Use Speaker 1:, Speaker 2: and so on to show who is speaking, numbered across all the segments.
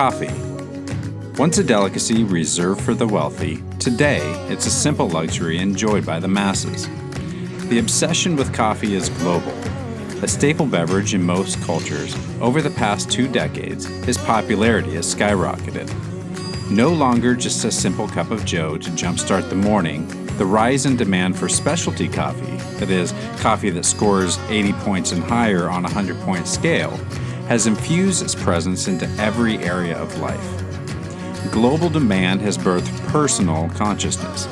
Speaker 1: Coffee. Once a delicacy reserved for the wealthy, today it's a simple luxury enjoyed by the masses. The obsession with coffee is global. A staple beverage in most cultures, over the past 2 decades, its popularity has skyrocketed. No longer just a simple cup of joe to jumpstart the morning, the rise in demand for specialty coffee, that is, coffee that scores 80 points and higher on a 100-point scale, has infused its presence into every area of life. Global demand has birthed personal consciousness,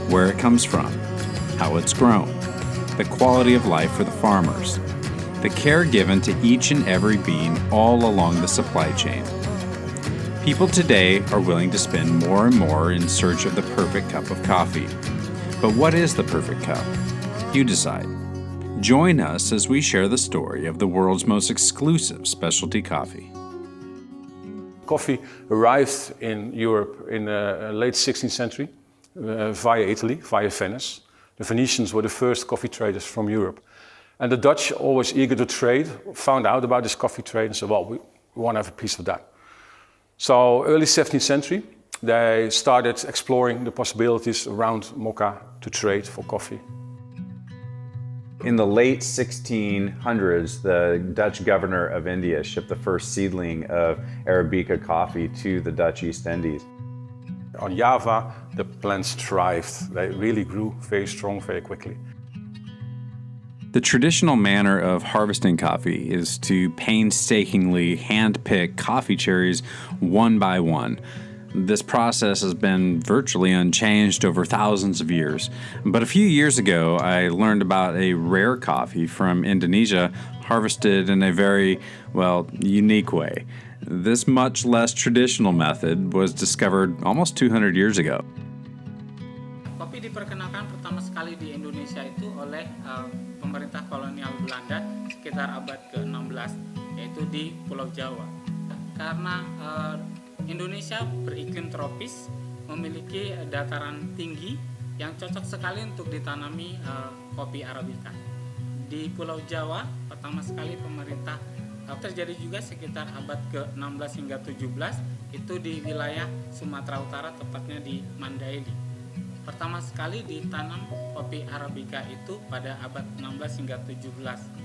Speaker 1: where it comes from, how it's grown, the quality of life for the farmers, the care given to each and every bean all along the supply chain. People today are willing to spend more and more in search of the perfect cup of coffee. But what is the perfect cup? You decide. Join us as we share the story of the world's most exclusive specialty coffee.
Speaker 2: Coffee arrived in Europe in the late 16th century via Italy, via Venice. The Venetians were the first coffee traders from Europe. And the Dutch, always eager to trade, found out about this coffee trade and said, well, we want to have a piece of that. So early 17th century, they started exploring the possibilities around Mocha to trade for coffee.
Speaker 3: In the late 1600s, the Dutch governor of India shipped the first seedling of Arabica coffee to the Dutch East Indies.
Speaker 2: On Java, the plants thrived. They really grew very strong, very quickly.
Speaker 1: The traditional manner of harvesting coffee is to painstakingly hand-pick coffee cherries one by one. This process has been virtually unchanged over thousands of years. But a few years ago, I learned about a rare coffee from Indonesia harvested in a very, unique way. This much less traditional method was discovered almost 200 years ago.
Speaker 4: Kopi diperkenalkan pertama sekali di Indonesia itu oleh pemerintah kolonial Belanda sekitar abad ke-16, yaitu di Pulau Jawa. Karena Indonesia beriklim tropis, memiliki dataran tinggi yang cocok sekali untuk ditanami kopi Arabica. Di Pulau Jawa, pertama sekali pemerintah terjadi juga sekitar abad ke-16 hingga 17, itu di wilayah Sumatera Utara, tepatnya di Mandailing. Pertama sekali ditanam kopi Arabica itu pada abad 16 hingga 17.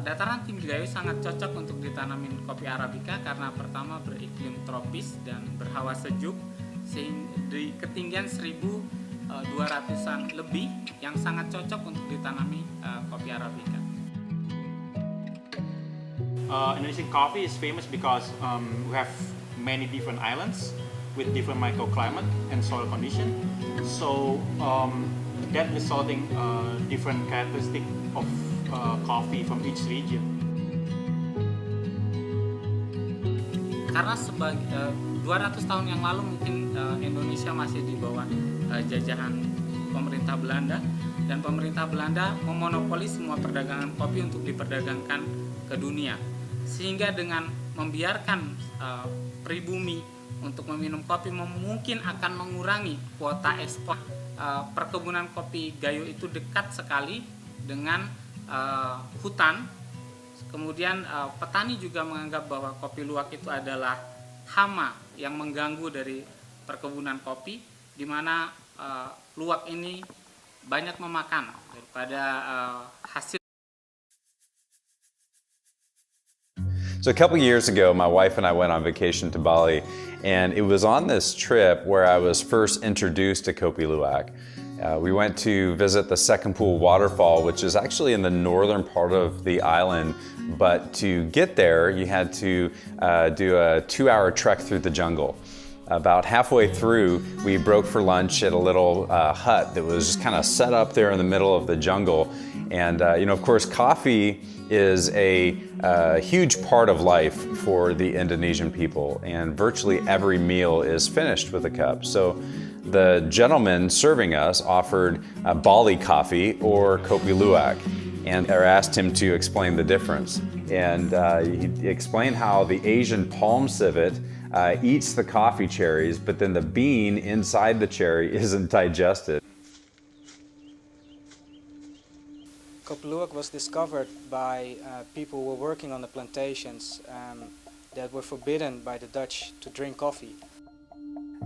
Speaker 4: Dataran tinggi Gayo sangat cocok untuk ditanamin kopi Arabica karena pertama beriklim tropis dan berhawa sejuk, sehingga di ketinggian 1.200-an lebih yang sangat cocok untuk ditanami kopi Arabica.
Speaker 5: Indonesian coffee is famous because we have many different islands with different microclimate and soil condition. So that resulting different characteristic of coffee from each region.
Speaker 4: Karena 200 tahun yang lalu mungkin Indonesia masih di bawah jajahan pemerintah Belanda, dan pemerintah Belanda memonopoli semua perdagangan kopi untuk diperdagangkan ke dunia, sehingga dengan membiarkan pribumi untuk meminum kopi mungkin akan mengurangi kuota ekspor. Perkebunan kopi Gayo itu dekat sekali dengan hutan. Kemudian petani juga menganggap bahwa kopi luwak itu adalah hama yang mengganggu dari perkebunan kopi, di mana luwak ini banyak memakan daripada hasil.
Speaker 3: So a couple years ago, my wife and I went on vacation to Bali, and it was on this trip where I was first introduced to kopi luwak. We went to visit the Second Pool waterfall, which is actually in the northern part of the island, but to get there, you had to do a 2-hour trek through the jungle. About halfway through, we broke for lunch at a little hut that was just kind of set up there in the middle of the jungle. And of course, coffee is a huge part of life for the Indonesian people, and virtually every meal is finished with a cup. So the gentleman serving us offered Bali coffee or kopi luwak, and I asked him to explain the difference. And he explained how the Asian palm civet eats the coffee cherries, but then the bean inside the cherry isn't digested.
Speaker 6: Kopi luwak was discovered by people who were working on the plantations that were forbidden by the Dutch to drink coffee.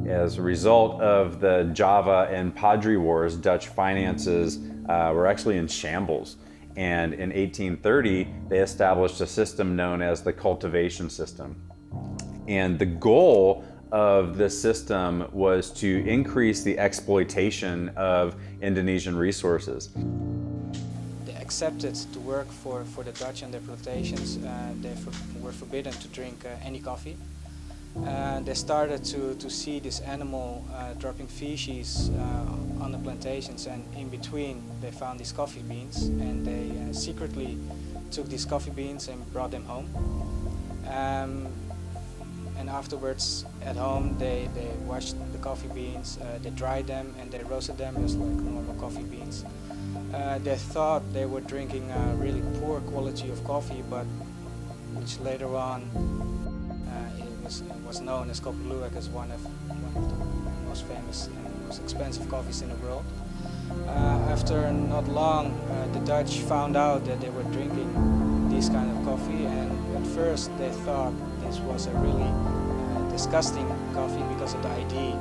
Speaker 3: As a result of the Java and Padre Wars, Dutch finances were actually in shambles. And in 1830, they established a system known as the cultivation system. And the goal of this system was to increase the exploitation of Indonesian resources.
Speaker 6: They accepted to work for the Dutch on their plantations. They were forbidden to drink any coffee. They started to see this animal dropping feces on the plantations, and in between they found these coffee beans, and they secretly took these coffee beans and brought them home. And afterwards at home they washed the coffee beans, they dried them and they roasted them just like normal coffee beans. They thought they were drinking a really poor quality of coffee, but which later on was known as Kopi Luwak as one of the most famous and most expensive coffees in the world. After not long, the Dutch found out that they were drinking this kind of coffee, and at first they thought this was a really disgusting coffee because of the idea.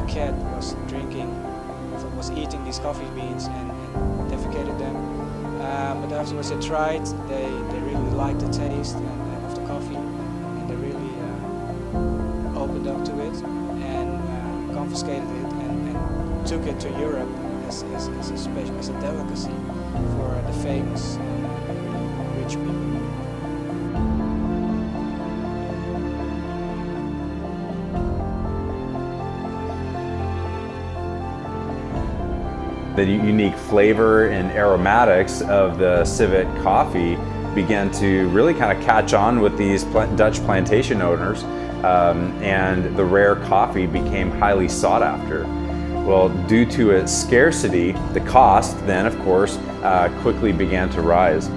Speaker 6: A cat was eating these coffee beans and defecated them. But afterwards they tried, they really liked the taste of the coffee, and they really opened up to it and confiscated it and took it to Europe as a delicacy for the famous rich people.
Speaker 3: The unique flavor and aromatics of the civet coffee began to really kind of catch on with these Dutch plantation owners, and the rare coffee became highly sought after. Well, due to its scarcity, the cost then, of course, quickly began to rise.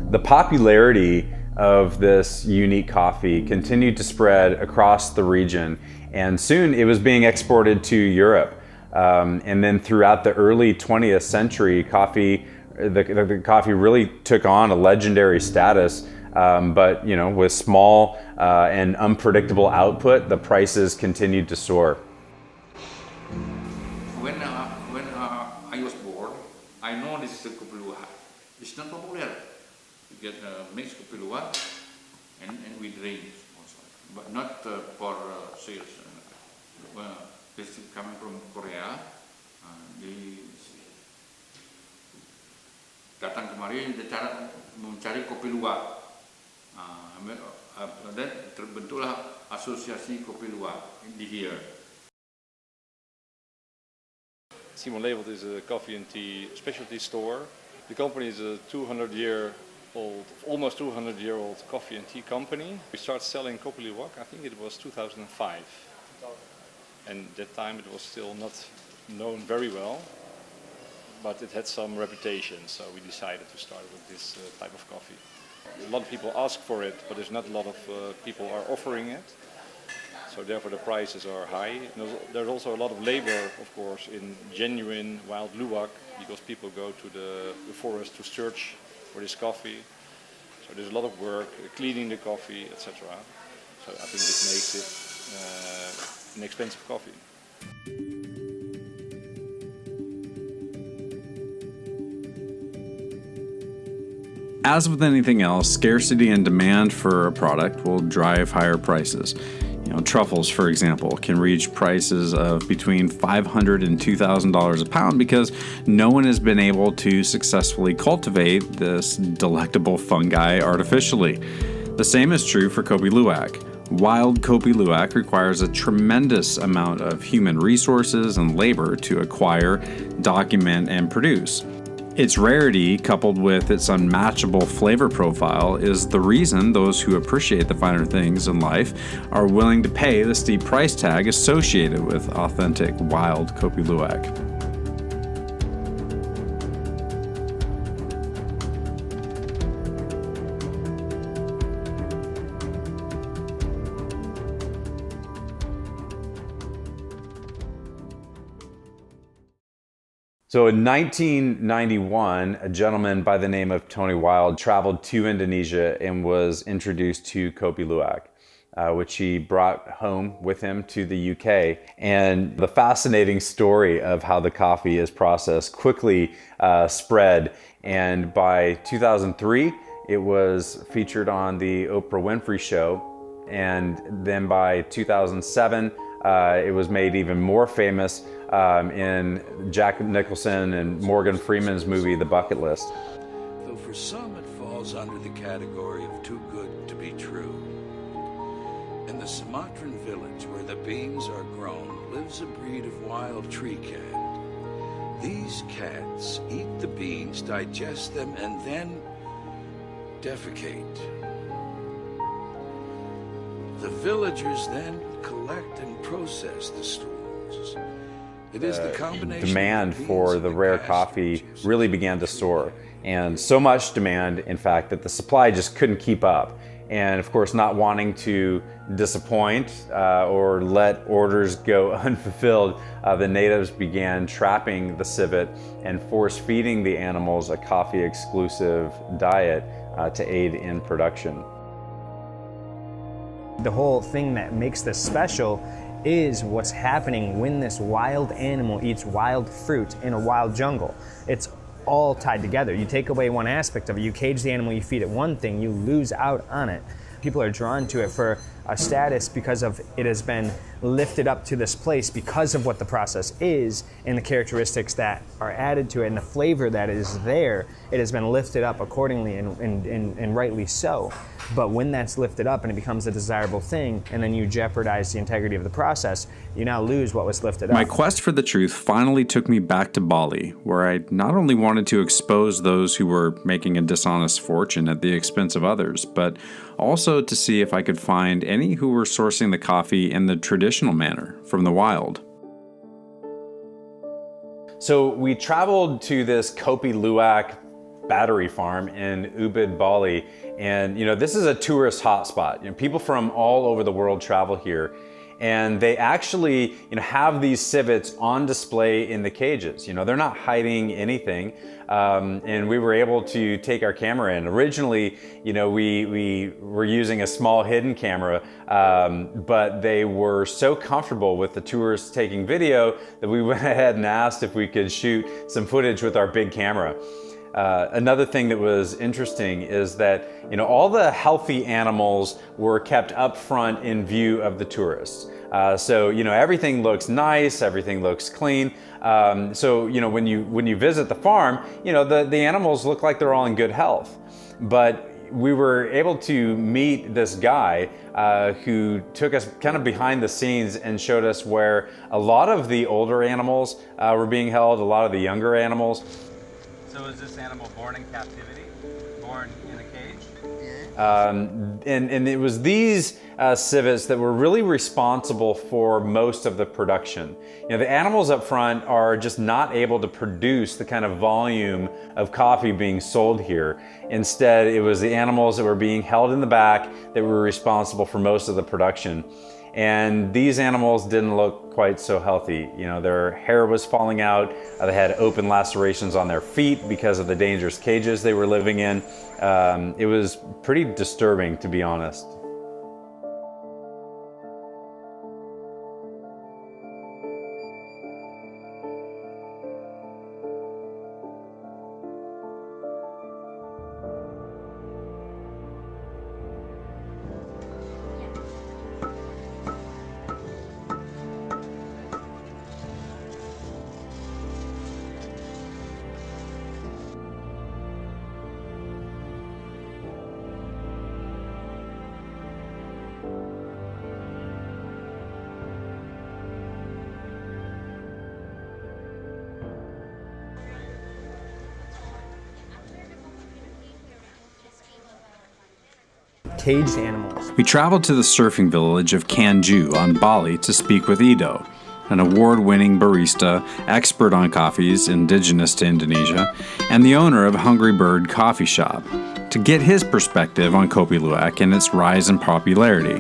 Speaker 3: The popularity of this unique coffee continued to spread across the region, and soon it was being exported to Europe. And then throughout the early 20th century, the coffee really took on a legendary status. But with small and unpredictable output, the prices continued to soar.
Speaker 7: When I was born, I know this is Kopi Luwak. It's not popular to get mixed Kopi Luwak and we drink also, but not for sales. This is coming from Korea. Datang kemari dia mencari kopi luwak. Dan terbentuklah asosiasi kopi luwak di here.
Speaker 8: Simon Leveld is a coffee and tea specialty store. The company is a 200-year-old, almost 200-year-old coffee and tea company. We started selling Kopi Luwak, I think it was 2005. And at that time it was still not known very well, but it had some reputation, so we decided to start with this type of coffee. A lot of people ask for it, but there's not a lot of people are offering it, so therefore the prices are high. And there's also a lot of labor, of course, in genuine wild luwak, because people go to the forest to search for this coffee. So there's a lot of work cleaning the coffee, etc. So I think this makes it an expensive coffee.
Speaker 1: As with anything else, scarcity and demand for a product will drive higher prices. Truffles, for example, can reach prices of between $500 and $2,000 a pound because no one has been able to successfully cultivate this delectable fungi artificially. The same is true for Kopi Luwak. Wild Kopi Luwak requires a tremendous amount of human resources and labor to acquire, document, and produce. Its rarity, coupled with its unmatchable flavor profile, is the reason those who appreciate the finer things in life are willing to pay the steep price tag associated with authentic wild Kopi Luwak.
Speaker 3: So in 1991, a gentleman by the name of Tony Wild traveled to Indonesia and was introduced to Kopi Luwak, which he brought home with him to the UK. And the fascinating story of how the coffee is processed quickly spread. And by 2003, it was featured on the Oprah Winfrey Show. And then by 2007, it was made even more famous in Jack Nicholson and Morgan Freeman's movie, The Bucket List.
Speaker 9: Though for some it falls under the category of too good to be true. In the Sumatran village where the beans are grown lives a breed of wild tree cat. These cats eat the beans, digest them, and then defecate. The villagers then collect and process the stools. It is the combination
Speaker 3: demand
Speaker 9: of the
Speaker 3: for
Speaker 9: beans
Speaker 3: the
Speaker 9: and
Speaker 3: rare
Speaker 9: castor
Speaker 3: coffee
Speaker 9: juice
Speaker 3: really began to soar. And so much demand, in fact, that the supply just couldn't keep up. And of course, not wanting to disappoint or let orders go unfulfilled, the natives began trapping the civet and force feeding the animals a coffee exclusive diet to aid in production.
Speaker 10: The whole thing that makes this special is what's happening when this wild animal eats wild fruit in a wild jungle. It's all tied together. You take away one aspect of it, you cage the animal, you feed it one thing, you lose out on it. People are drawn to it for a status because of it has been lifted up to this place because of what the process is and the characteristics that are added to it and the flavor that is there. It has been lifted up accordingly and rightly so. But when that's lifted up and it becomes a desirable thing and then you jeopardize the integrity of the process, you now lose what was lifted up.
Speaker 1: My quest for the truth finally took me back to Bali, where I not only wanted to expose those who were making a dishonest fortune at the expense of others, but also to see if I could find any who were sourcing the coffee in the traditional manner, from the wild.
Speaker 3: So we traveled to this Kopi Luwak battery farm in Ubud, Bali, and this is a tourist hotspot. People from all over the world travel here, and they actually have these civets on display in the cages. They're not hiding anything, and we were able to take our camera in. Originally, we were using a small hidden camera, but they were so comfortable with the tourists taking video that we went ahead and asked if we could shoot some footage with our big camera. Another thing that was interesting is that all the healthy animals were kept up front in view of the tourists. So everything looks nice, everything looks clean. So when you visit the farm, the animals look like they're all in good health. But we were able to meet this guy who took us kind of behind the scenes and showed us where a lot of the older animals were being held, a lot of the younger animals.
Speaker 11: So is this animal born in captivity? Born in a cage?
Speaker 3: And it was these civets that were really responsible for most of the production. The animals up front are just not able to produce the kind of volume of coffee being sold here. Instead, it was the animals that were being held in the back that were responsible for most of the production. And these animals didn't look quite so healthy. Their hair was falling out. They had open lacerations on their feet because of the dangerous cages they were living in. It was pretty disturbing, to be honest.
Speaker 10: Caged animals.
Speaker 1: We traveled to the surfing village of Kanju on Bali to speak with Ido, an award-winning barista, expert on coffees indigenous to Indonesia, and the owner of Hungry Bird Coffee Shop, to get his perspective on Kopi Luwak and its rise in popularity.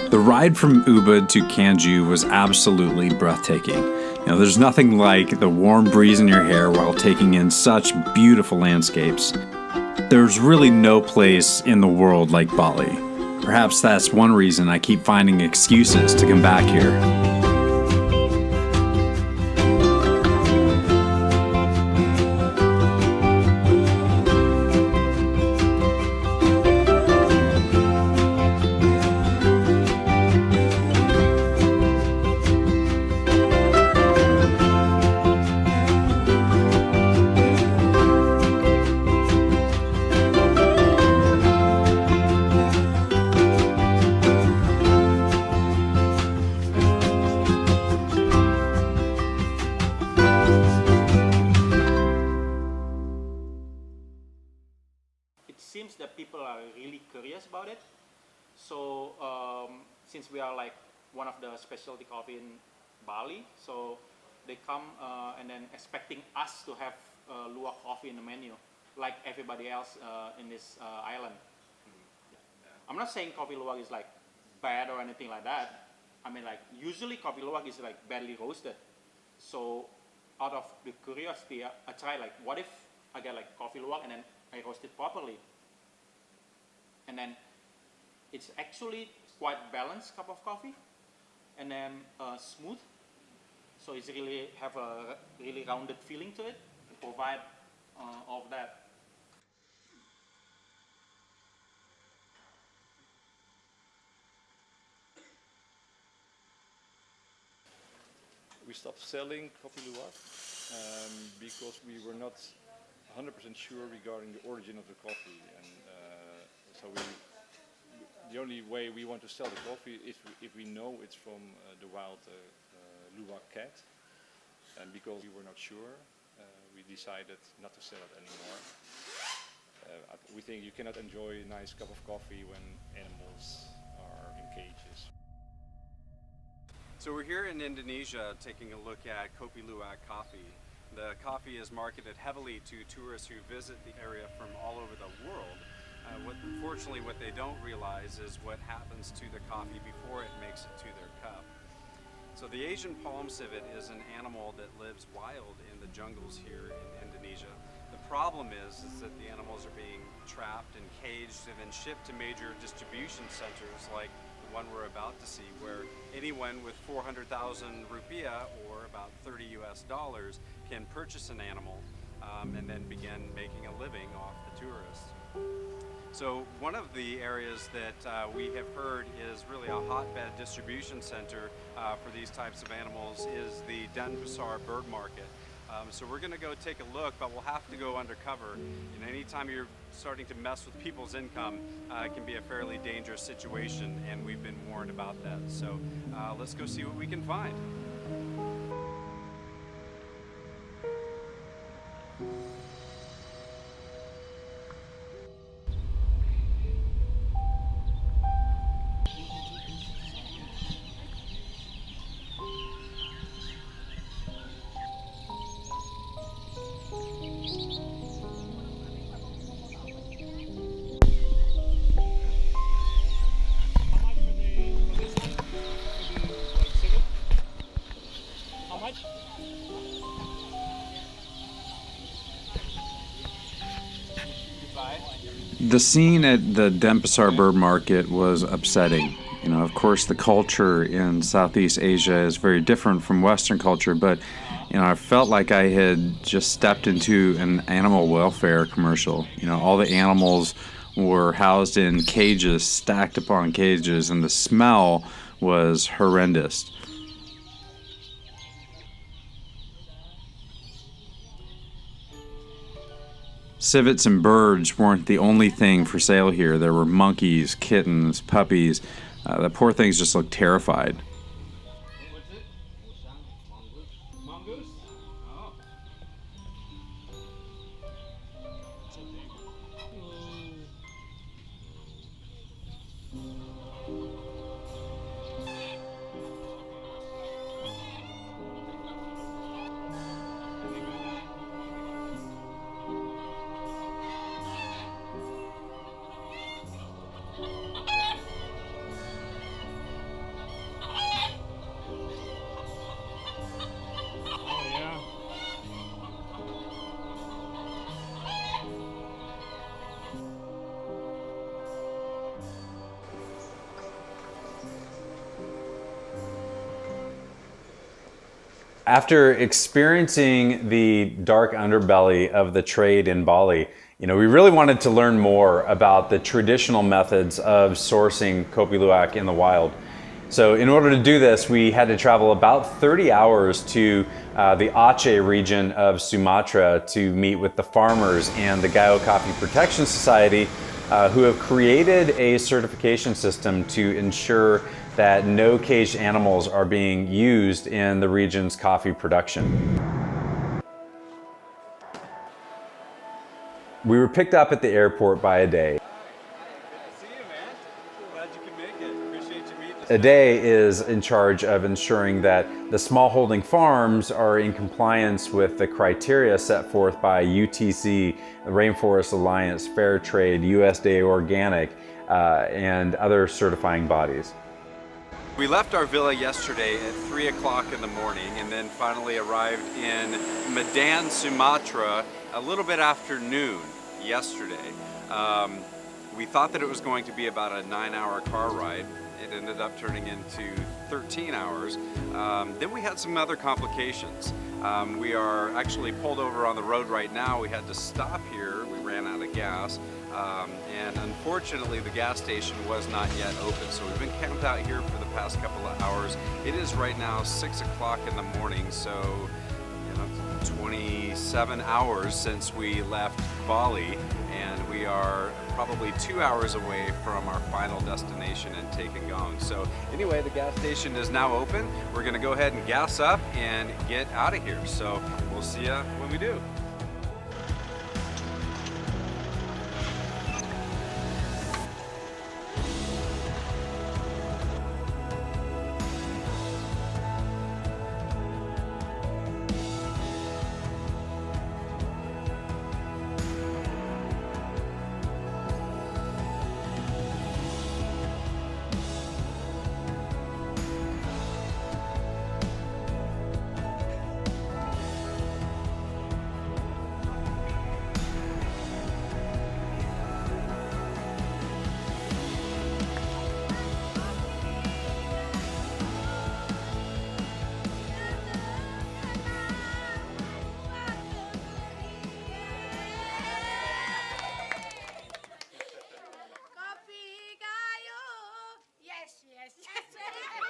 Speaker 1: The ride from Ubud to Kanju was absolutely breathtaking. There's nothing like the warm breeze in your hair while taking in such beautiful landscapes. There's really no place in the world like Bali. Perhaps that's one reason I keep finding excuses to come back here.
Speaker 5: It seems that people are really curious about it. So since we are like one of the specialty coffee in Bali, so they come and then expecting us to have luwak coffee in the menu, like everybody else in this island. I'm not saying coffee luwak is like bad or anything like that. I mean, like usually coffee luwak is like badly roasted. So out of the curiosity, I try like, what if I get like coffee luwak and then I roast it properly? And then it's actually quite balanced cup of coffee, and then smooth. So it's really have a really rounded feeling to it to provide all of that.
Speaker 8: We stopped selling coffee luwak because we were not 100% sure regarding the origin of the coffee, and so the only way we want to sell the coffee is if we know it's from the wild luwak cat, and because we were not sure, we decided not to sell it anymore. We think you cannot enjoy a nice cup of coffee when animals are in cages.
Speaker 3: So we're here in Indonesia taking a look at Kopi Luwak coffee. The coffee is marketed heavily to tourists who visit the area from all over the world. Unfortunately, what they don't realize is what happens to the coffee before it makes it to their cup. So the Asian palm civet is an animal that lives wild in the jungles here in Indonesia. The problem is that the animals are being trapped and caged and then shipped to major distribution centers like the one we're about to see, where anyone with 400,000 rupiah, or about $30 US, can purchase an animal and then begin making a living off the tourists. So one of the areas that we have heard is really a hotbed distribution center for these types of animals is the Denpasar bird market. So we're going to go take a look, but we'll have to go undercover. And anytime you're starting to mess with people's income, it can be a fairly dangerous situation, and we've been warned about that. So let's go see what we can find.
Speaker 1: The scene at the Denpasar bird market was upsetting. Of course, the culture in Southeast Asia is very different from Western culture, but I felt like I had just stepped into an animal welfare commercial. All the animals were housed in cages, stacked upon cages, and the smell was horrendous. Civets and birds weren't the only thing for sale here. There were monkeys, kittens, puppies. The poor things just looked terrified.
Speaker 11: What's it? Mongoose? Oh.
Speaker 3: After experiencing the dark underbelly of the trade in Bali, we really wanted to learn more about the traditional methods of sourcing kopi luwak in the wild. So in order to do this, we had to travel about 30 hours to the Aceh region of Sumatra to meet with the farmers and the Gayo Coffee Protection Society, who have created a certification system to ensure that no caged animals are being used in the region's coffee production. We were picked up at the airport by Ade. Ade is in charge of ensuring that the smallholding farms are in compliance with the criteria set forth by UTC, the Rainforest Alliance, Fair Trade, USDA Organic, and other certifying bodies. We left our villa yesterday at 3 o'clock in the morning and then finally arrived in Medan, Sumatra a little bit after noon yesterday. We thought that it was going to be about a 9-hour car ride. It ended up turning into 13 hours. Then we had some other complications. We are actually pulled over on the road right now. We had to stop here. We ran out of gas. And unfortunately, the gas station was not yet open. So we've been camped out here for the past couple of hours. It is right now 6 o'clock in the morning. So 27 hours since we left Bali, and we are probably 2 hours away from our final destination in Takengon. So anyway, the gas station is now open. We're gonna go ahead and gas up and get out of here. So we'll see you when we do.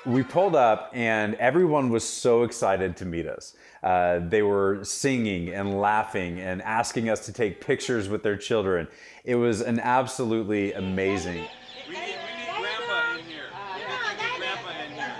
Speaker 3: We pulled up and everyone was so excited to meet us. They were singing and laughing and asking us to take pictures with their children. It was an absolutely amazing.
Speaker 11: We need Grandpa in here. We need Grandpa in here.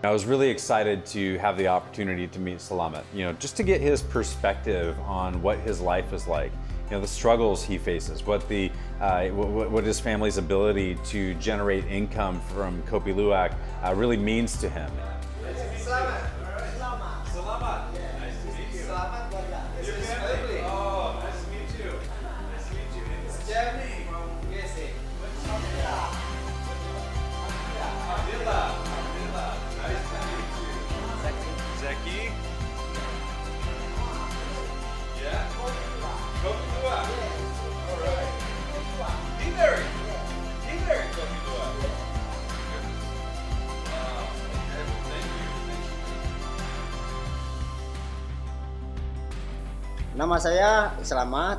Speaker 3: I was really excited to have the opportunity to meet Selamat, just to get his perspective on what his life is like, the struggles he faces, what his family's ability to generate income from kopi luwak really means to him.
Speaker 11: Selamat. Selamat. Nice to meet you. Selamat keluarga. This is family. Oh, nice to meet you. Nice to meet you. It's Jeremy from USA. Abdullah. Nice to meet you.
Speaker 3: Zeki?
Speaker 11: Yeah? Kopi luwak. All right. Hindari kopi luwak. Wow. Okay, well, thank you.
Speaker 12: Nama saya Selamat,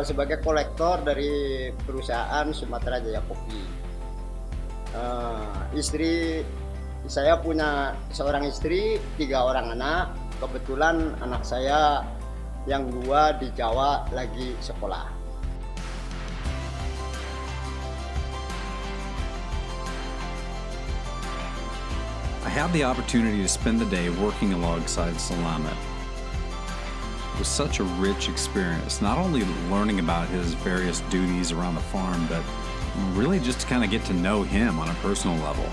Speaker 12: sebagai kolektor dari perusahaan Sumatera Jaya Kopi. Istri saya punya seorang istri, 3 orang anak. Kebetulan anak saya yang 2 di Jawa lagi sekolah.
Speaker 1: I had the opportunity to spend the day working alongside Selamat. It was such a rich experience, not only learning about his various duties around the farm, but really just to kind of get to know him on a personal level.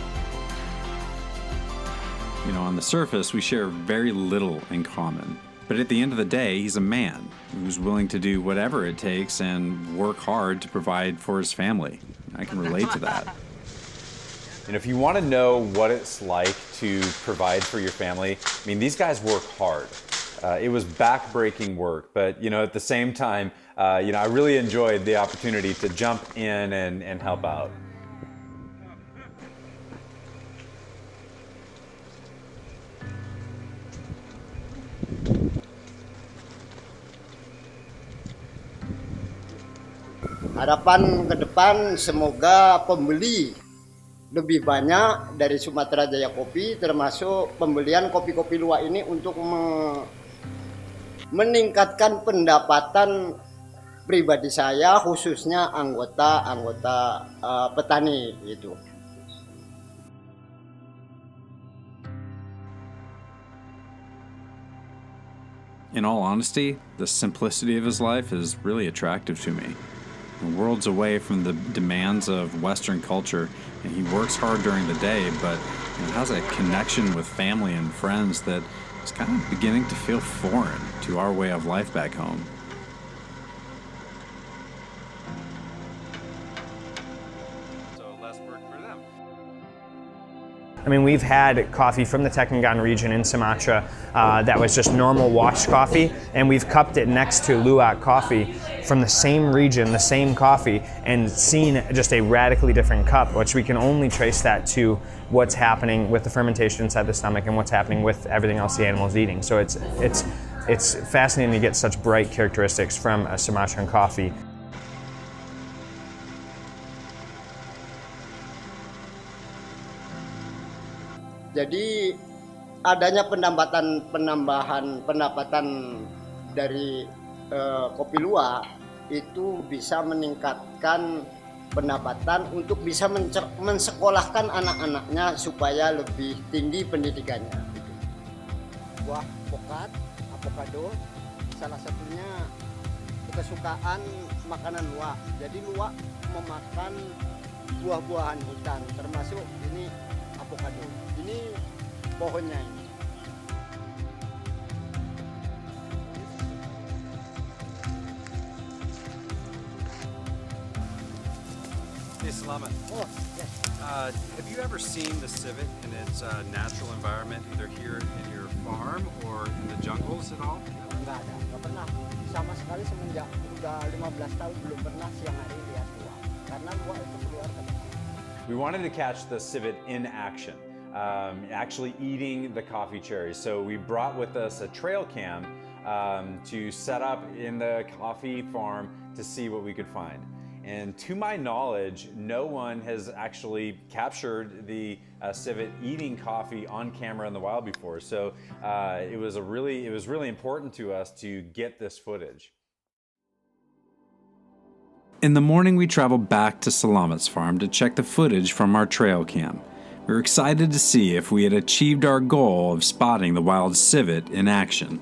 Speaker 1: On the surface, we share very little in common. But at the end of the day, he's a man who's willing to do whatever it takes and work hard to provide for his family. I can relate to that.
Speaker 3: And if you want to know what it's like to provide for your family, I mean, these guys work hard. It was back-breaking work, but at the same time, I really enjoyed the opportunity to jump in and help out.
Speaker 12: Harapan ke depan semoga pembeli lebih banyak dari Sumatera Jaya Kopi, termasuk pembelian kopi-kopi luwak ini untuk meningkatkan pendapatan pribadi saya, khususnya anggota petani gitu.
Speaker 1: In all honesty, the simplicity of his life is really attractive to me. Worlds away from the demands of Western culture, and he works hard during the day, but has a connection with family and friends that is kind of beginning to feel foreign to our way of life back home.
Speaker 10: I mean, we've had coffee from the Tekengan region in Sumatra that was just normal washed coffee, and we've cupped it next to luwak coffee from the same region, the same coffee, and seen just a radically different cup, which we can only trace that to what's happening with the fermentation inside the stomach and what's happening with everything else the animal is eating. So it's fascinating to get such bright characteristics from a Sumatran coffee.
Speaker 12: Jadi adanya penambahan pendapatan dari kopi luwak itu bisa meningkatkan pendapatan untuk bisa mensekolahkan anak-anaknya supaya lebih tinggi pendidikannya. Buah avocado, salah satunya kesukaan makanan luwak. Jadi luwak memakan buah-buahan hutan, termasuk ini avocado. Ini pohonnya ini.
Speaker 1: Hey, Salamat.
Speaker 12: Oh, yes.
Speaker 1: Have you ever seen the civet in its natural environment, either here in your farm or in the jungles at all?
Speaker 12: Enggak ada, enggak pernah. Sama sekali semenjak udah 15 tahun belum pernah siang hari lihat luwak. Karena luwak itu keluar ke depan.
Speaker 3: We wanted to catch the civet in action. Actually eating the coffee cherries. So we brought with us a trail cam to set up in the coffee farm to see what we could find. And to my knowledge, no one has actually captured the civet eating coffee on camera in the wild before. So it was really important to us to get this footage.
Speaker 1: In the morning, we traveled back to Salamat's farm to check the footage from our trail cam. We were excited to see if we had achieved our goal of spotting the wild civet in action.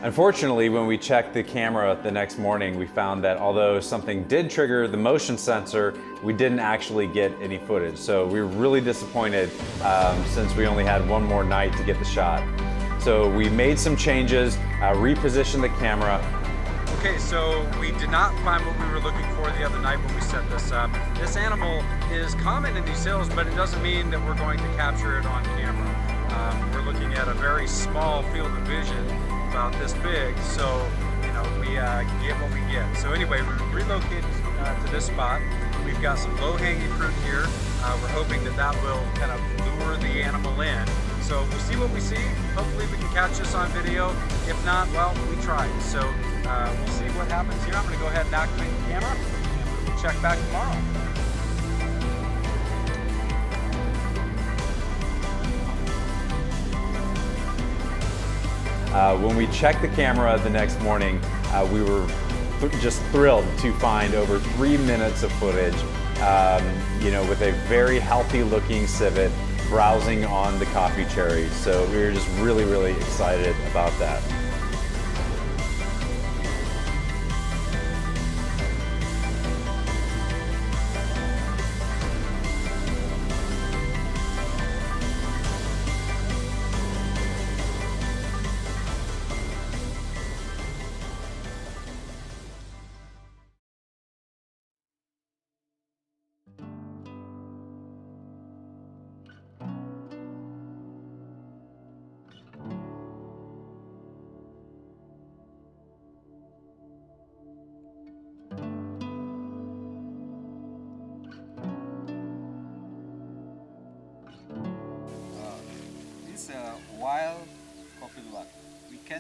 Speaker 3: Unfortunately, when we checked the camera the next morning, we found that although something did trigger the motion sensor, we didn't actually get any footage. So we were really disappointed since we only had one more night to get the shot. So we made some changes, repositioned the camera.
Speaker 1: Okay, so we did not find what we were looking for the other night when we set this up. This animal is common in these hills, but it doesn't mean that we're going to capture it on camera. We're looking at a very small field of vision, about this big, so we get what we get. So anyway, we relocated to this spot. We've got some low-hanging fruit here. We're hoping that will kind of lure the animal in. So we'll see what we see. Hopefully we can catch this on video. If not, well, we tried. So we'll see what happens here. I'm going to go ahead and activate the camera, and we'll check back tomorrow.
Speaker 3: When we checked the camera the next morning, we were just thrilled to find over 3 minutes of footage, with a very healthy looking civet browsing on the coffee cherries. So we were just really, really excited about that.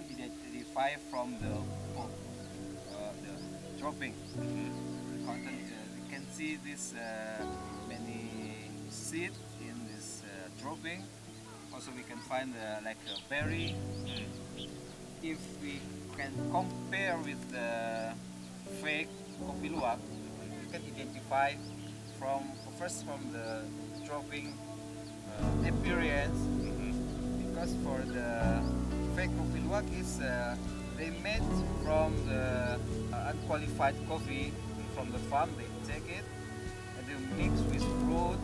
Speaker 11: can identify from the dropping. Cotton, we can see this many seed in this dropping. Also, we can find like a berry. If we can compare with the fake kopi luwak, we can identify first from the dropping appearance. Because for the fake kopi luwak is they made from the unqualified coffee from the farm. They take it and they mix with fruit,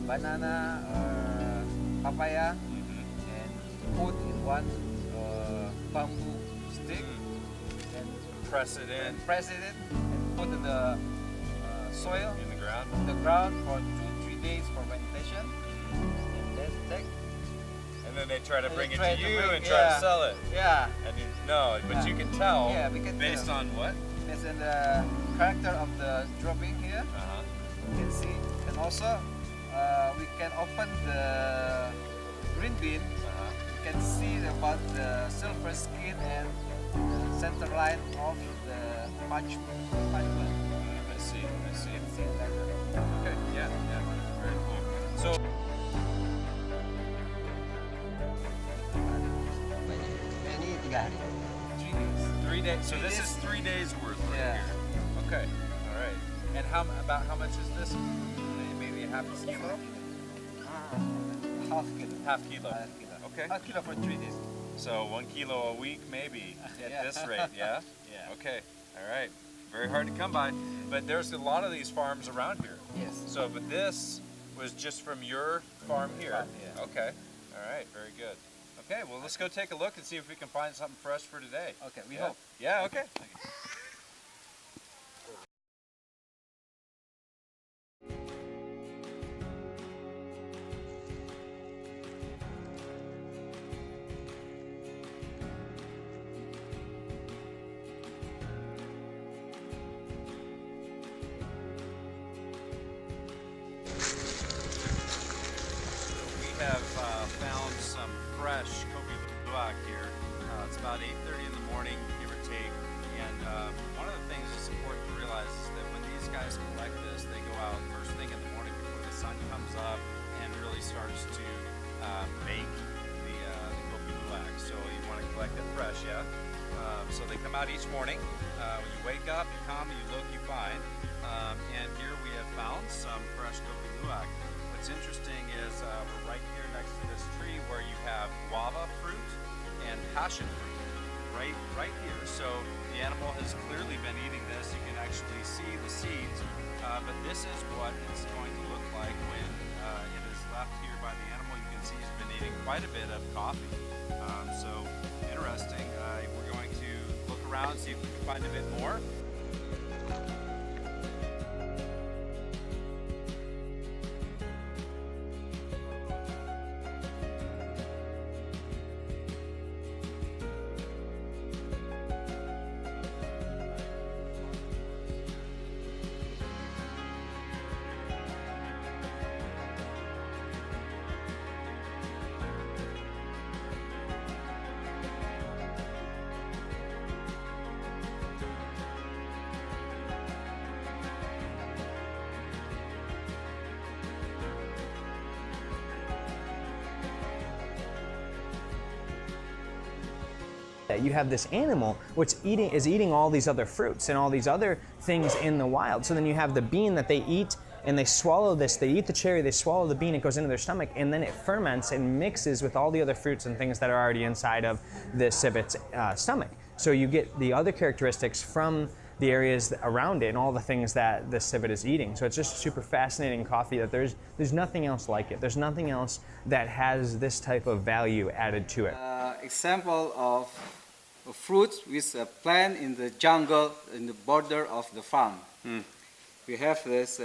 Speaker 11: banana, papaya, and put in one bamboo stick and
Speaker 3: Press it in
Speaker 11: and put in the soil
Speaker 3: in the ground.
Speaker 11: the ground for 2-3 days for fermentation, and then take.
Speaker 3: And then they try to bring it
Speaker 11: try
Speaker 3: to
Speaker 11: to
Speaker 3: you
Speaker 11: bring-
Speaker 3: and try to
Speaker 11: yeah.
Speaker 3: sell it.
Speaker 11: Yeah,
Speaker 3: And no, but you can tell
Speaker 11: Yeah, we can
Speaker 3: based
Speaker 11: tell.
Speaker 3: on what?
Speaker 11: based on the character of the dropping here.
Speaker 3: Uh-huh.
Speaker 11: You can see, and also we can open the green bean. You can see about the silver skin and the center line of the parchment.
Speaker 3: I see.
Speaker 11: You can see it like that.
Speaker 3: Okay, yeah, very cool. So
Speaker 12: Ini 3 hari.
Speaker 11: 3 days.
Speaker 3: 3 days. So this
Speaker 11: days.
Speaker 3: is 3 days worth right
Speaker 11: Yeah.
Speaker 3: here. Okay, all right. And about how much is this? Maybe half a kilo?
Speaker 11: Half kilo.
Speaker 3: Half kilo.
Speaker 11: Half kilo.
Speaker 3: Okay.
Speaker 11: Half kilo for 3 days.
Speaker 3: So 1 kilo a week, maybe at
Speaker 11: Yeah.
Speaker 3: this rate. Yeah.
Speaker 11: Yeah.
Speaker 3: Okay. All right. Very hard to come by, but there's a lot of these farms around here.
Speaker 11: Yes.
Speaker 3: So, but this was just from your farm here.
Speaker 11: Farm, yeah.
Speaker 3: Okay. All right. Very good. Okay. Well, let's go take a look and see if we can find something fresh for today.
Speaker 11: Okay, we
Speaker 3: Yeah?
Speaker 11: hope.
Speaker 3: Yeah. Okay. We have found some fresh kopi luwak here. It's about 8:30 in the morning, give or take. And one of the things that's important to realize is that when these guys collect this, they go out first thing in the morning before the sun comes up and really starts to bake the kopi luwak. So you want to collect it fresh, yeah? So they come out each morning. When you wake up, you come, you look, you find. And here we have found some fresh kopi luwak. What's interesting is we're right here next to this tree where you have guava fruit and passion fruit right here. So the animal has clearly been eating this. You can actually see the seeds, but this is what it's going to look like when it is left here by the animal. You can see he's been eating quite a bit of coffee. So interesting. We're going to look around, see if we can find a bit more.
Speaker 10: You have this animal which is eating all these other fruits and all these other things in the wild. So then you have the bean that they eat and they swallow this, they eat the cherry, they swallow the bean, it goes into their stomach, and then it ferments and mixes with all the other fruits and things that are already inside of the civet's stomach. So you get the other characteristics from the areas around it and all the things that the civet is eating. So it's just super fascinating coffee that there's nothing else like it. There's nothing else that has this type of value added to it.
Speaker 11: Example of fruits with a plant in the jungle in the border of the farm. We have this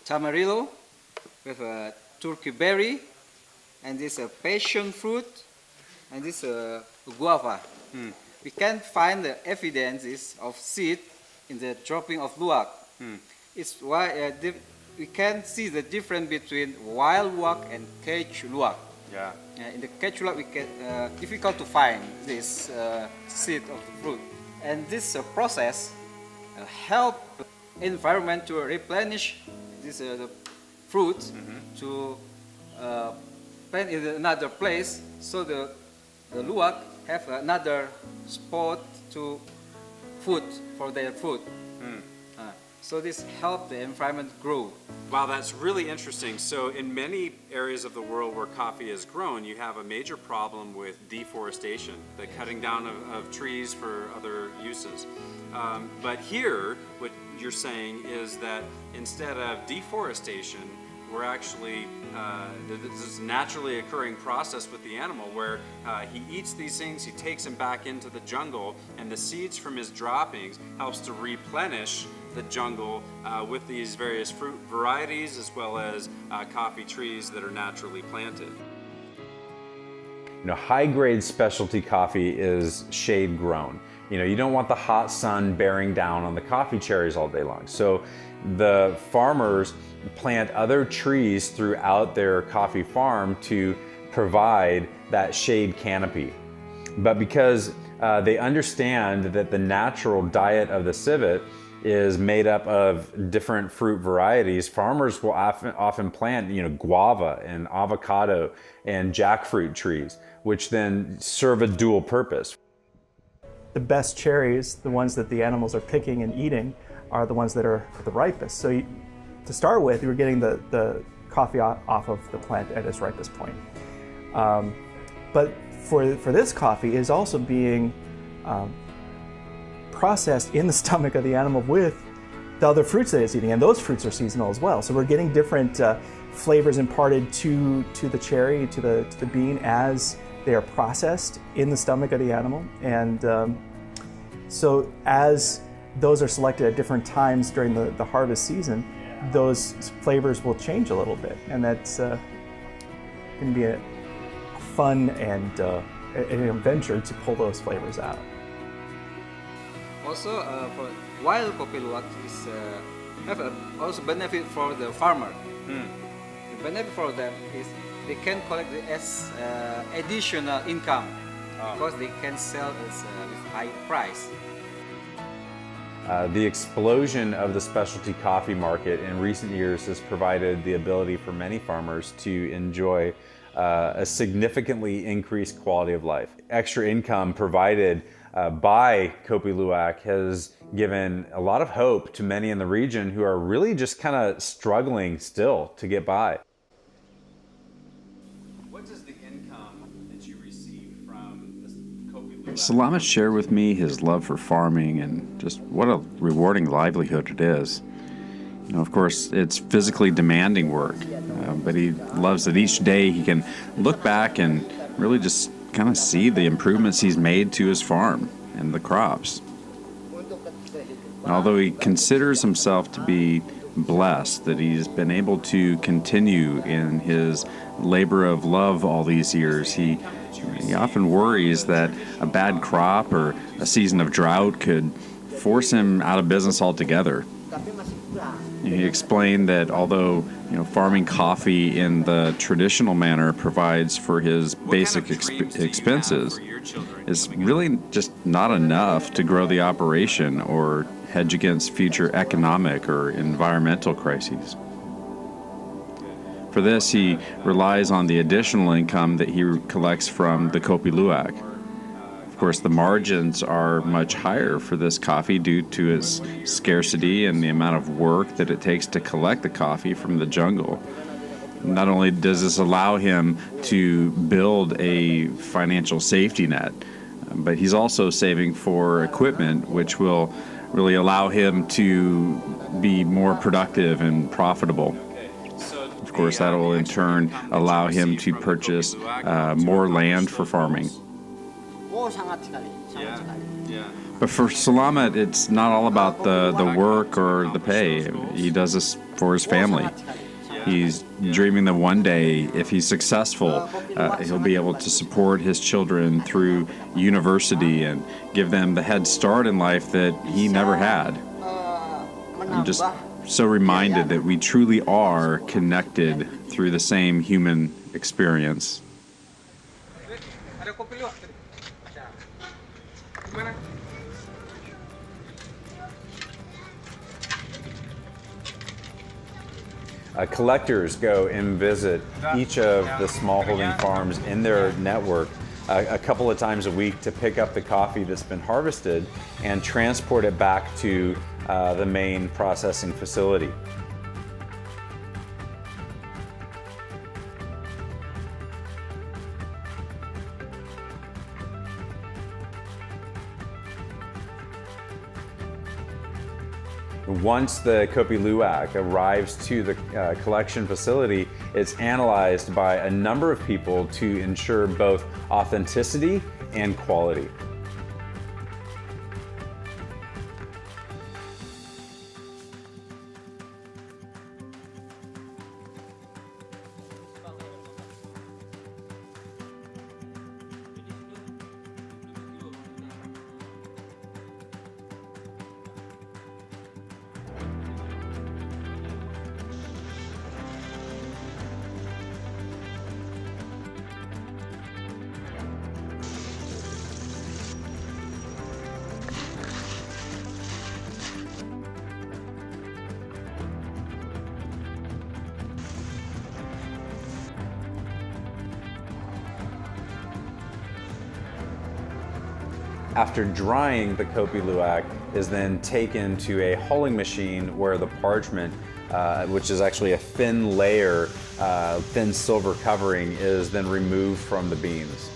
Speaker 11: tamarillo with a turkey berry, and this passion fruit, and this guava. We can find the evidences of seed in the dropping of luwak. It's why we can see the difference between wild luwak and cage luwak.
Speaker 8: Yeah.
Speaker 11: In the Quechua, we get difficult to find this seed of fruit, and this process help environment to replenish this the fruit to plant in another place, so the luwak have another spot to food for their food. So this help the environment grow.
Speaker 1: Wow, that's really interesting. So in many areas of the world where coffee is grown, you have a major problem with deforestation, the cutting down of trees for other uses. But here, what you're saying is that instead of deforestation, we're actually, this is a naturally occurring process with the animal where he eats these things, he takes them back into the jungle, and the seeds from his droppings helps to replenish the jungle with these various fruit varieties as well as coffee trees that are naturally planted.
Speaker 3: You know, high-grade specialty coffee is shade grown. You know, you don't want the hot sun bearing down on the coffee cherries all day long. So the farmers plant other trees throughout their coffee farm to provide that shade canopy. But because they understand that the natural diet of the civet is made up of different fruit varieties, farmers will often plant, you know, guava and avocado and jackfruit trees, which then serve a dual purpose.
Speaker 13: The best cherries, the ones that the animals are picking and eating, are the ones that are the ripest. So to start with, you were getting the coffee off of the plant at its ripest point. But for this coffee, it is also being processed in the stomach of the animal with the other fruits that it's eating, and those fruits are seasonal as well. So we're getting different flavors imparted to the cherry, to the bean, as they are processed in the stomach of the animal. And so as those are selected at different times during the harvest season, those flavors will change a little bit, and that's going to be a fun and an adventure to pull those flavors out.
Speaker 11: Also, for wild coffee luwak is have also benefit for the farmer. The benefit for them is they can collect it as additional income because they can sell it with high price.
Speaker 3: The explosion of the specialty coffee market in recent years has provided the ability for many farmers to enjoy a significantly increased quality of life. Extra income provided by Kopi Luwak has given a lot of hope to many in the region who are really just kind of struggling still to get by.
Speaker 1: What is the income that you receive from this Kopi Luwak? Salamat shared with me his love for farming and just what a rewarding livelihood it is. You know, of course, it's physically demanding work, but he loves that each day he can look back and really just kind of see the improvements he's made to his farm and the crops. And although he considers himself to be blessed that he's been able to continue in his labor of love all these years, he often worries that a bad crop or a season of drought could force him out of business altogether. He explained that although farming coffee in the traditional manner provides for his basic expenses, it's really just not enough to grow the operation or hedge against future economic or environmental crises. For this, he relies on the additional income that he collects from the Kopi Luwak. Of course, the margins are much higher for this coffee due to its scarcity and the amount of work that it takes to collect the coffee from the jungle. Not only does this allow him to build a financial safety net, but he's also saving for equipment which will really allow him to be more productive and profitable. Of course, that will in turn allow him to purchase more land for farming. But for Salamat, it's not all about the work or the pay. He does this for his family. He's dreaming that one day, if he's successful, he'll be able to support his children through university and give them the head start in life that he never had. I'm just so reminded that we truly are connected through the same human experience.
Speaker 4: kopi luwak tadi. Gimana?
Speaker 3: Collectors go and visit each of the smallholding farms in their network a couple of times a week to pick up the coffee that's been harvested and transport it back to the main processing facility. Once the Kopi Luwak arrives to the collection facility, it's analyzed by a number of people to ensure both authenticity and quality. After drying, the Kopi Luwak is then taken to a hulling machine where the parchment, which is actually a thin layer, thin silver covering, is then removed from the beans.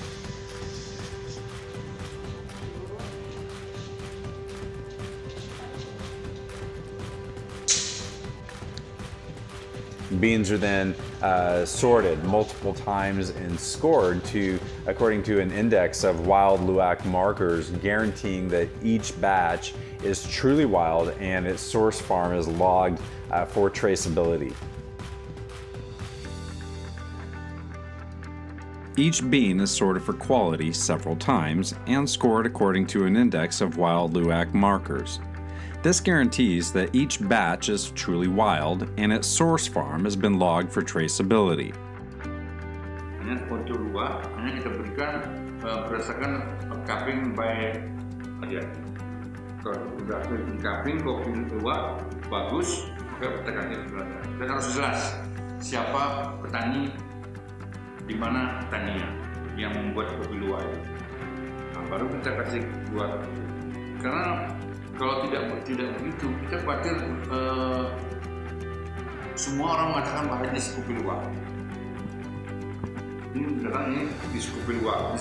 Speaker 3: Beans are then sorted multiple times and scored according to an index of wild luwak markers, guaranteeing that each batch is truly wild and its source farm is logged for traceability.
Speaker 1: Each bean is sorted for quality several times and scored according to an index of wild luwak markers. This guarantees that each batch is truly wild and its source farm has been logged for traceability.
Speaker 7: Hanya untuk luwak, hanya kita berikan berdasarkan cupping by dia. Kalau sudah cupping kopi luwak bagus, maka kita kasih sebenarnya. Dan harus jelas siapa petani, di mana petaninya yang membuat kopi luwak itu. Nah, baru kita kasih buat, karena kalau tidak begitu, kita khawatir semua orang mengatakan bahwa ini kopi luwak. Ini beneran ini kopi luwak.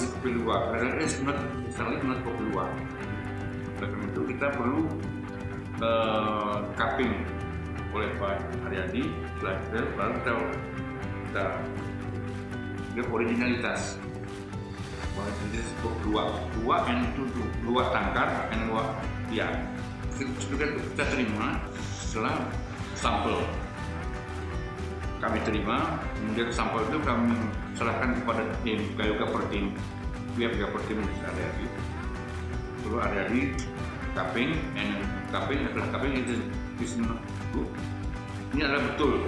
Speaker 7: Padahal it's not kopi luwak. Karena itu kita perlu cupping oleh Pak Haryadi, baru kita lihat originalitas. Luwak yang itu luwak tangkar dan luwak ya. Kita terima setelah sampel. Kami terima, kemudian sampel itu kami serahkan kepada tim, kayu per tim, pihak tim Haryadi. Lalu Haryadi cupping setelah cupping itu ini adalah betul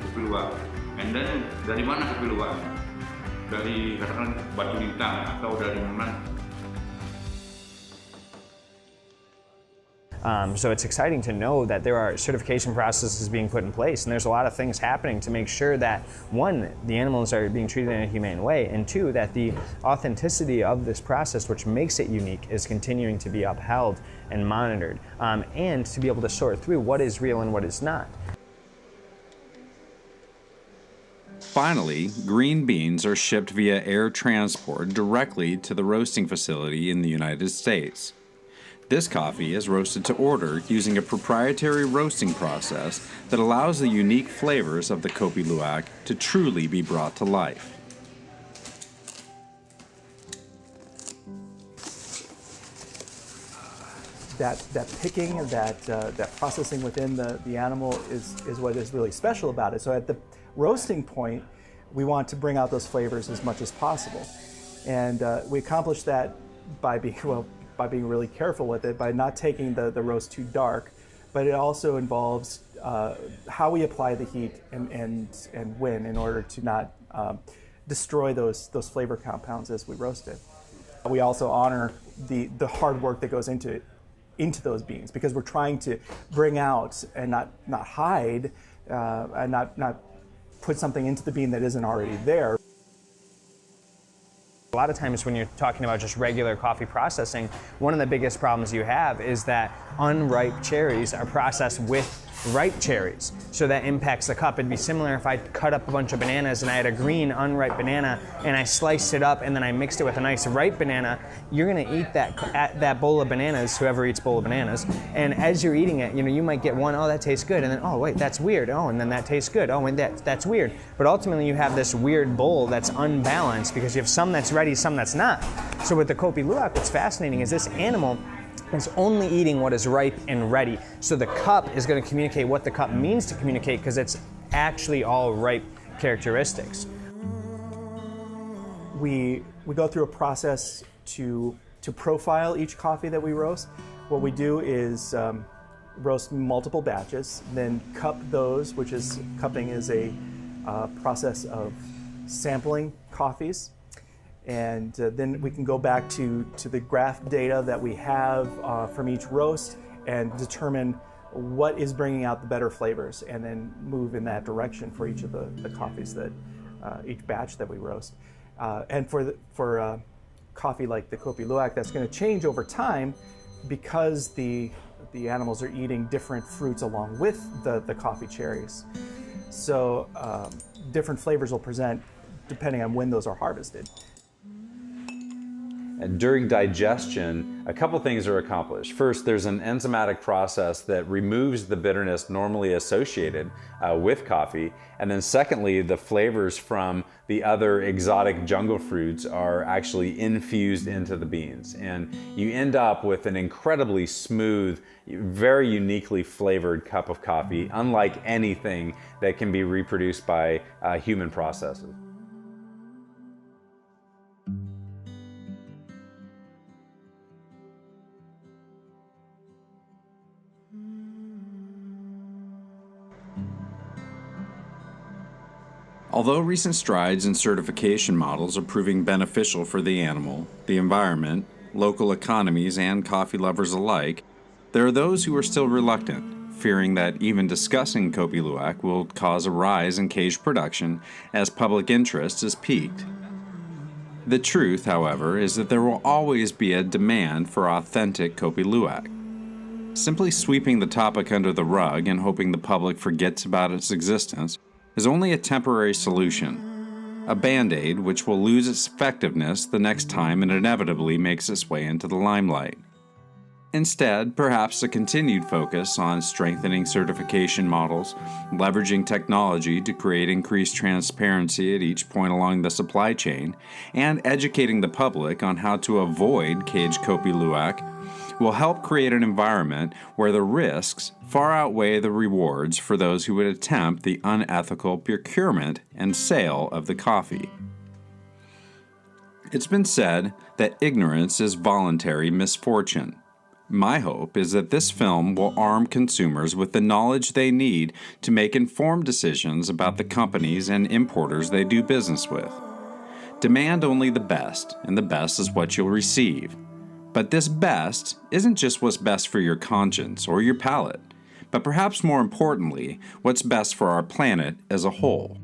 Speaker 7: kopi luwak. And then dari mana kopi luwak? Dari katakan batu lintang atau dari mana?
Speaker 10: So it's exciting to know that there are certification processes being put in place, and there's a lot of things happening to make sure that, one, the animals are being treated in a humane way, and two, that the authenticity of this process, which makes it unique, is continuing to be upheld and monitored, and to be able to sort through what is real and what is not.
Speaker 1: Finally, green beans are shipped via air transport directly to the roasting facility in the United States. This coffee is roasted to order using a proprietary roasting process that allows the unique flavors of the Kopi Luwak to truly be brought to life.
Speaker 13: That picking, that processing within the animal is what is really special about it. So at the roasting point, we want to bring out those flavors as much as possible, and we accomplish that by being really careful with it, by not taking the roast too dark, but it also involves how we apply the heat and when, in order to not destroy those flavor compounds as we roast it. We also honor the hard work that goes into those beans, because we're trying to bring out and not hide and not put something into the bean that isn't already there.
Speaker 10: A lot of times when you're talking about just regular coffee processing, one of the biggest problems you have is that unripe cherries are processed with ripe cherries. So that impacts the cup. It'd be similar if I cut up a bunch of bananas and I had a green unripe banana and I sliced it up and then I mixed it with a nice ripe banana. You're gonna eat that bowl of bananas, whoever eats bowl of bananas, and as you're eating it, you might get one, oh, that tastes good, and then, oh, wait, that's weird, oh, and then that tastes good, oh, and that's weird. But ultimately you have this weird bowl that's unbalanced because you have some that's ready, some that's not. So with the Kopi Luwak, what's fascinating is this animal is only eating what is ripe and ready. So the cup is going to communicate what the cup means to communicate, because it's actually all ripe characteristics.
Speaker 13: We go through a process to profile each coffee that we roast. What we do is roast multiple batches, then cup those, which is, cupping is a process of sampling coffees. And then we can go back to the graph data that we have from each roast and determine what is bringing out the better flavors, and then move in that direction for each of the coffees that each batch that we roast. And for coffee like the Kopi Luwak, that's going to change over time because the animals are eating different fruits along with the coffee cherries. So different flavors will present depending on when those are harvested.
Speaker 3: And during digestion, a couple things are accomplished. First, there's an enzymatic process that removes the bitterness normally associated with coffee. And then secondly, the flavors from the other exotic jungle fruits are actually infused into the beans. And you end up with an incredibly smooth, very uniquely flavored cup of coffee, unlike anything that can be reproduced by human processes.
Speaker 1: Although recent strides in certification models are proving beneficial for the animal, the environment, local economies, and coffee lovers alike, there are those who are still reluctant, fearing that even discussing Kopi Luwak will cause a rise in cage production as public interest is piqued. The truth, however, is that there will always be a demand for authentic Kopi Luwak. Simply sweeping the topic under the rug and hoping the public forgets about its existence is only a temporary solution, a band-aid which will lose its effectiveness the next time it inevitably makes its way into the limelight. Instead, perhaps a continued focus on strengthening certification models, leveraging technology to create increased transparency at each point along the supply chain, and educating the public on how to avoid caged Kopi Luwak will help create an environment where the risks far outweigh the rewards for those who would attempt the unethical procurement and sale of the coffee. It's been said that ignorance is voluntary misfortune. My hope is that this film will arm consumers with the knowledge they need to make informed decisions about the companies and importers they do business with. Demand only the best, and the best is what you'll receive. But this best isn't just what's best for your conscience or your palate, but perhaps more importantly, what's best for our planet as a whole.